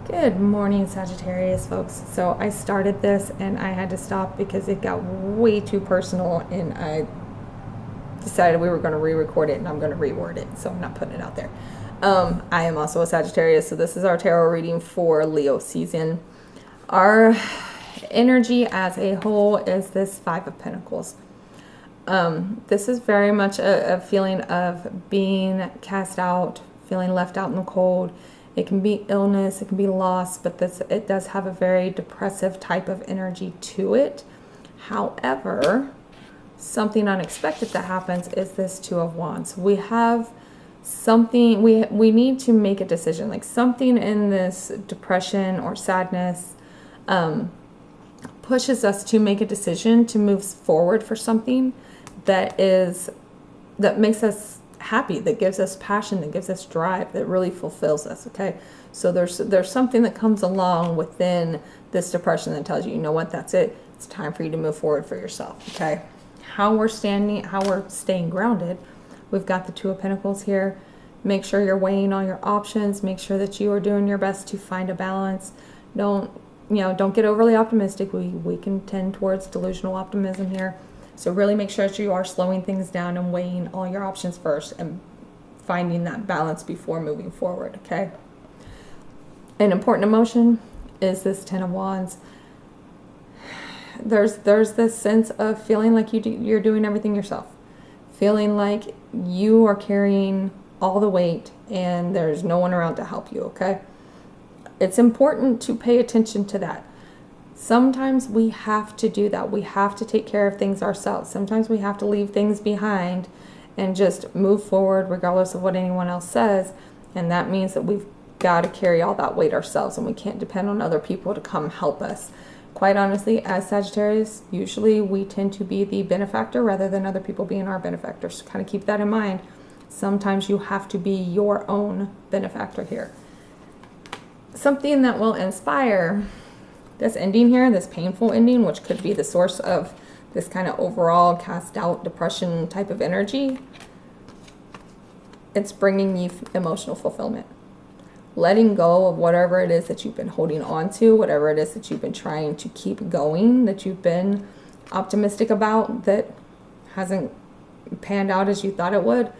Good morning, Sagittarius folks. So I started this and I had to stop because it got way too personal, and I decided we were going to re-record it and I'm going to reword it, so I'm not putting it out there. I am also a Sagittarius, so this is our tarot reading for Leo season. Our energy as a whole is this Five of Pentacles. This is very much a feeling of being cast out, feeling left out in the cold. It can be illness, it can be loss, but it does have a very depressive type of energy to it. However, something unexpected that happens is this Two of Wands. We have something, we need to make a decision, like something in this depression or sadness pushes us to make a decision to move forward for something that makes us happy, that gives us passion, that gives us drive, that really fulfills us. Okay, so there's something that comes along within this depression that tells you, you know what, that's it, it's time for you to move forward for yourself. Okay, how we're staying grounded, we've got the Two of Pentacles here. Make sure you're weighing all your options, make sure that you are doing your best to find a balance. Don't get overly optimistic. We can tend towards delusional optimism here. So really make sure that you are slowing things down and weighing all your options first and finding that balance before moving forward, okay? An important emotion is this Ten of Wands. There's this sense of feeling like you're doing everything yourself. Feeling like you are carrying all the weight and there's no one around to help you, okay? It's important to pay attention to that. Sometimes we have to do that. We have to take care of things ourselves. Sometimes we have to leave things behind and just move forward regardless of what anyone else says. And that means that we've got to carry all that weight ourselves, and we can't depend on other people to come help us. Quite honestly, as Sagittarius, usually we tend to be the benefactor rather than other people being our benefactors. So kind of keep that in mind. Sometimes you have to be your own benefactor here. Something that will inspire this ending here, this painful ending, which could be the source of this kind of overall cast out depression type of energy, it's bringing you emotional fulfillment. Letting go of whatever it is that you've been holding on to, whatever it is that you've been trying to keep going, that you've been optimistic about, that hasn't panned out as you thought it would.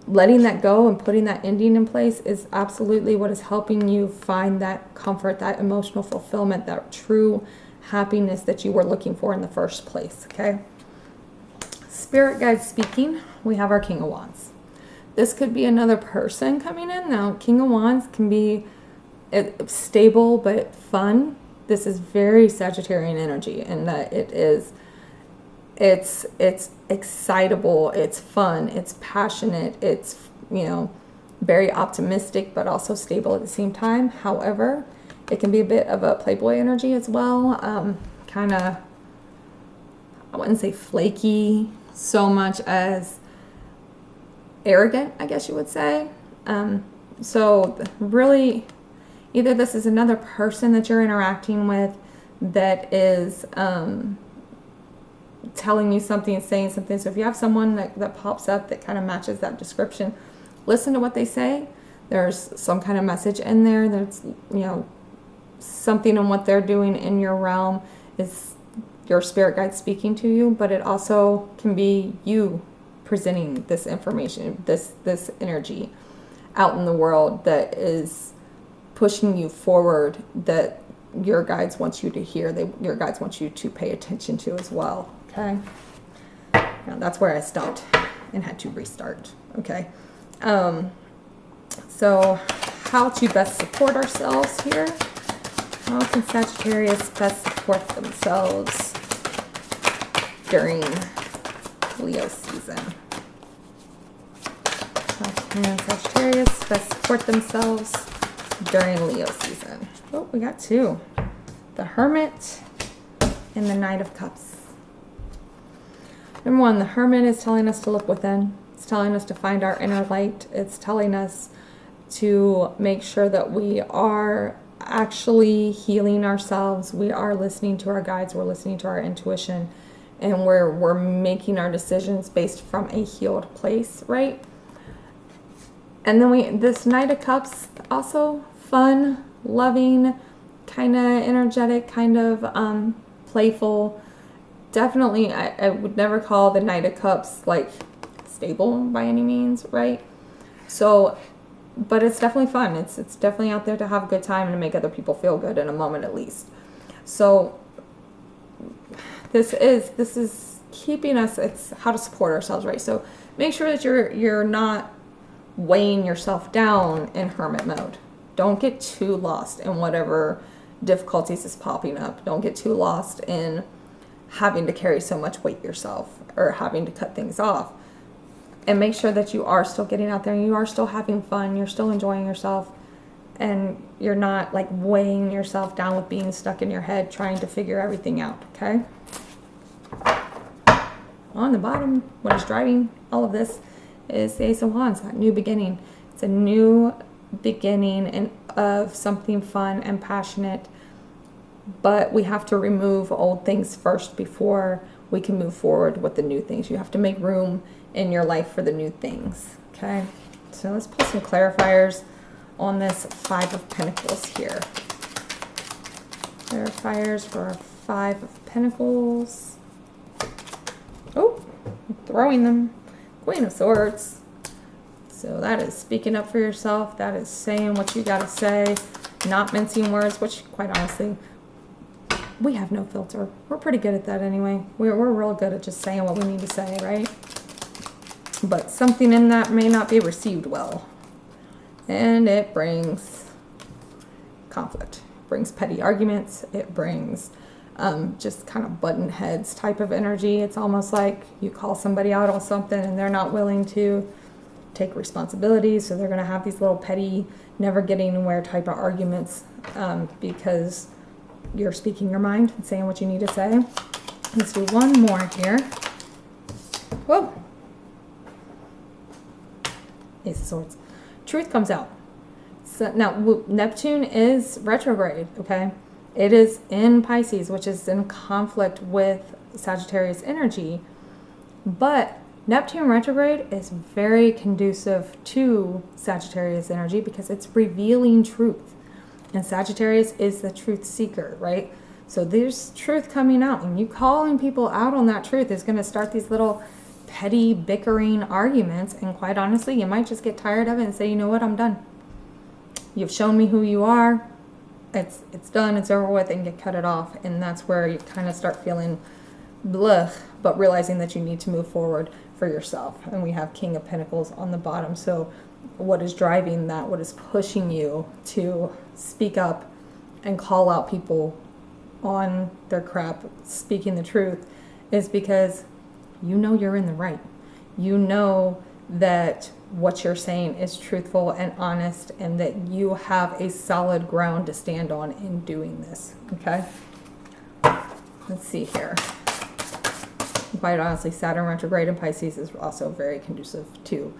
Letting that go and putting that ending in place is absolutely what is helping you find that comfort, that emotional fulfillment, that true happiness that you were looking for in the first place, okay? Spirit guides speaking, we have our King of Wands. This could be another person coming in. Now, King of Wands can be stable but fun. This is very Sagittarian energy in that it's excitable, it's fun, it's passionate, it's, very optimistic, but also stable at the same time. However, it can be a bit of a playboy energy as well. Kind of, I wouldn't say flaky so much as arrogant, I guess you would say. So really, either this is another person that you're interacting with that is telling you something, saying something. So if you have someone that pops up that kind of matches that description, listen to what they say. There's some kind of message in there. There's, something in what they're doing in your realm is your spirit guide speaking to you, but it also can be you presenting this information, this energy out in the world that is pushing you forward, that your guides want you to hear, your guides want you to pay attention to as well. Okay, now that's where I stopped and had to restart. Okay, so how to best support ourselves here? How can Sagittarius best support themselves during Leo season? How can Sagittarius best support themselves during Leo season? Oh, we got two. The Hermit and the Knight of Cups. Number one, the Hermit is telling us to look within. It's telling us to find our inner light. It's telling us to make sure that we are actually healing ourselves. We are listening to our guides. We're listening to our intuition. And we're making our decisions based from a healed place, right? And then this Knight of Cups also fun, loving, kind of energetic, kind of playful. Definitely, I would never call the Knight of Cups like stable by any means, right? So, but it's definitely fun. It's definitely out there to have a good time and to make other people feel good in a moment at least. So this is keeping us, it's how to support ourselves, right? So make sure that you're not weighing yourself down in hermit mode. Don't get too lost in whatever difficulties is popping up. Don't get too lost in having to carry so much weight yourself or having to cut things off. And make sure that you are still getting out there and you are still having fun, you're still enjoying yourself, and you're not like weighing yourself down with being stuck in your head trying to figure everything out, okay? On the bottom, what is driving all of this is the Ace of Wands, that new beginning. It's a new beginning and of something fun and passionate, but we have to remove old things first before we can move forward with the new things. You have to make room in your life for the new things, okay? So let's put some clarifiers on this Five of Pentacles here. Clarifiers for our Five of Pentacles. Oh, I'm throwing them. Queen of Swords. So that is speaking up for yourself. That is saying what you gotta say, not mincing words, which quite honestly, we have no filter. We're pretty good at that anyway. We're real good at just saying what we need to say, right? But something in that may not be received well. And it brings conflict. It brings petty arguments. It brings just kind of button heads type of energy. It's almost like you call somebody out on something and they're not willing to take responsibility. So they're going to have these little petty, never getting anywhere type of arguments because you're speaking your mind and saying what you need to say. Let's do one more here. Whoa. Ace of Swords. Truth comes out. So now Neptune is retrograde, okay? It is in Pisces, which is in conflict with Sagittarius energy. But Neptune retrograde is very conducive to Sagittarius energy because it's revealing truth. And Sagittarius is the truth seeker, right? So there's truth coming out, and you calling people out on that truth is going to start these little petty bickering arguments, and quite honestly, you might just get tired of it and say, you know what, I'm done. You've shown me who you are. It's done, it's over with, and you cut it off. And that's where you kind of start feeling blech, but realizing that you need to move forward for yourself. And we have King of Pentacles on the bottom. So what is driving that, what is pushing you to speak up and call out people on their crap, speaking the truth, is because you know you're in the right. You know that what you're saying is truthful and honest, and that you have a solid ground to stand on in doing this, okay? Let's see here. Quite honestly, Saturn retrograde in Pisces is also very conducive to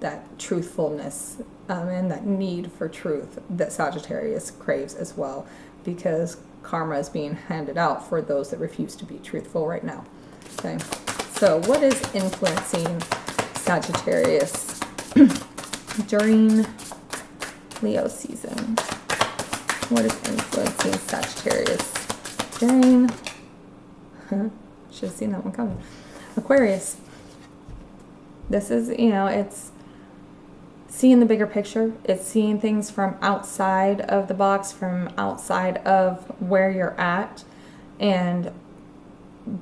that truthfulness and that need for truth that Sagittarius craves as well, because karma is being handed out for those that refuse to be truthful right now. Okay, so what is influencing Sagittarius during Leo season? What is influencing Sagittarius during... should have seen that one coming. Aquarius. This is, it's seeing the bigger picture. It's seeing things from outside of the box, from outside of where you're at, and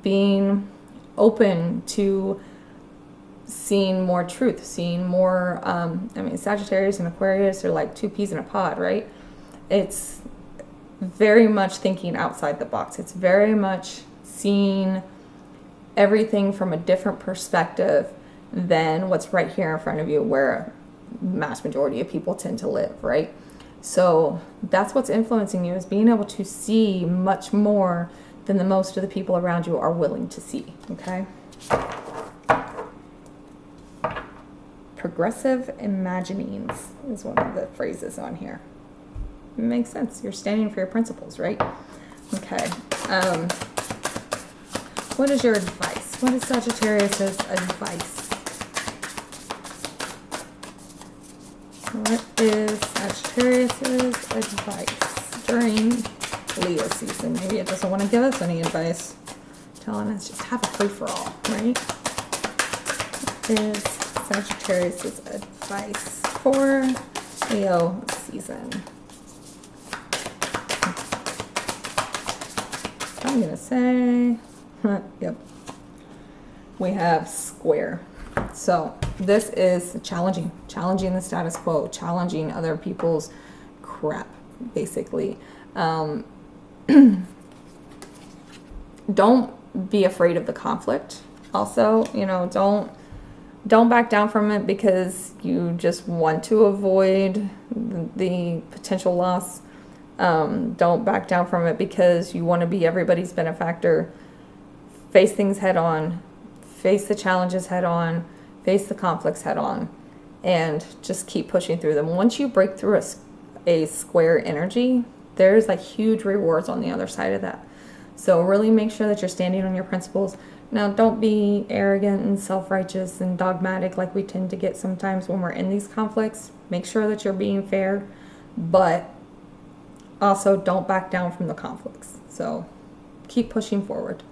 being open to seeing more truth, seeing more, Sagittarius and Aquarius are like two peas in a pod, right? It's very much thinking outside the box. It's very much seeing everything from a different perspective than what's right here in front of you, where mass majority of people tend to live, right? So that's what's influencing you, is being able to see much more than the most of the people around you are willing to see, okay? Progressive imaginings is one of the phrases on here. It makes sense. You're standing for your principles, right? Okay. What is your advice? What is Sagittarius's advice? What is Sagittarius? Sagittarius' advice during Leo season. Maybe it doesn't want to give us any advice, telling us just have a free-for-all, right? What is Sagittarius' advice for Leo season? I'm going to say, yep, we have square. So this is challenging the status quo, challenging other people's crap, basically. Don't be afraid of the conflict. Also, you know, don't back down from it because you just want to avoid the potential loss. Don't back down from it because you want to be everybody's benefactor. Face things head on. Face the challenges head on. Face the conflicts head on. And just keep pushing through them. Once you break through a square energy, there's like huge rewards on the other side of that. So really make sure that you're standing on your principles. Now, don't be arrogant and self-righteous and dogmatic like we tend to get sometimes when we're in these conflicts. Make sure that you're being fair, but also don't back down from the conflicts. So keep pushing forward.